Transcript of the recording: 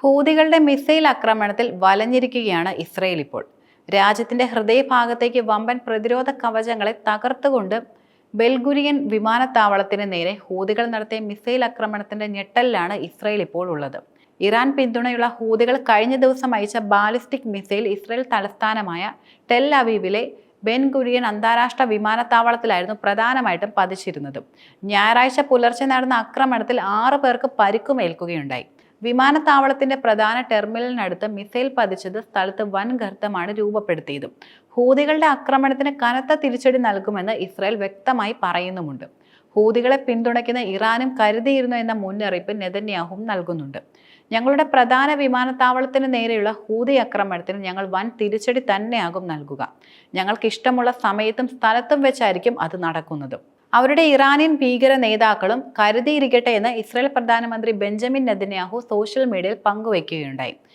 ഹൂതികളുടെ missile ആക്രമണത്തിൽ വലഞ്ഞിരിക്കുകയാണ് Israel ഇപ്പോൾ. രാജ്യത്തിന്റെ ഹൃദയഭാഗത്തേക്ക് വമ്പൻ പ്രതിരോധ കവചങ്ങളെ തകർത്തുകൊണ്ട് ബെൽഗുരിയൻ വിമാനത്താവളത്തിന് നേരെ ഹൂതികൾ നടത്തിയ മിസൈൽ ആക്രമണത്തിന്റെ ഞെട്ടലിലാണ് ഇസ്രയേൽ ഇപ്പോൾ ഉള്ളത്. ഇറാൻ പിന്തുണയുള്ള ഹൂതികൾ കഴിഞ്ഞ ദിവസം അയച്ച ബാലിസ്റ്റിക് മിസൈൽ ഇസ്രയേൽ തലസ്ഥാനമായ ടെൽ അവീവിലെ ബെൻ ഗുരിയൻ അന്താരാഷ്ട്ര വിമാനത്താവളത്തിലായിരുന്നു പ്രധാനമായിട്ടും പതിച്ചിരുന്നത്. ഞായറാഴ്ച പുലർച്ചെ നടന്ന ആക്രമണത്തിൽ 6 പേർക്ക് പരിക്കുമേൽക്കുകയുണ്ടായി. വിമാനത്താവളത്തിന്റെ പ്രധാന ടെർമിനലിനടുത്ത് മിസൈൽ പതിച്ചത് സ്ഥലത്ത് വൻ ഗർത്തമാണ് രൂപപ്പെടുത്തിയത്. ഹൂതികളുടെ ആക്രമണത്തിന് കനത്ത തിരിച്ചടി നൽകുമെന്ന് ഇസ്രായേൽ വ്യക്തമായി പറയുന്നുമുണ്ട്. ഹൂതികളെ പിന്തുണയ്ക്കുന്ന ഇറാനും കരുതിയിരുന്നു എന്ന മുന്നറിയിപ്പ് നെതന്യാഹുവും നൽകുന്നുണ്ട്. ഞങ്ങളുടെ പ്രധാന വിമാനത്താവളത്തിന് നേരെയുള്ള ഹൂതി ആക്രമണത്തിന് ഞങ്ങൾ വൻ തിരിച്ചടി തന്നെയാകും നൽകുക. ഞങ്ങൾക്ക് ഇഷ്ടമുള്ള സമയത്തും സ്ഥലത്തും വെച്ചായിരിക്കും അത് നടക്കുന്നത്. അവരുടെ ഇറാനിയൻ ഭീകര നേതാക്കളും കരുതിയിരിക്കട്ടെ എന്ന് ഇസ്രായേൽ പ്രധാനമന്ത്രി ബെഞ്ചമിൻ നെതന്യാഹു സോഷ്യൽ മീഡിയയിൽ പങ്കുവയ്ക്കുകയുണ്ടായി.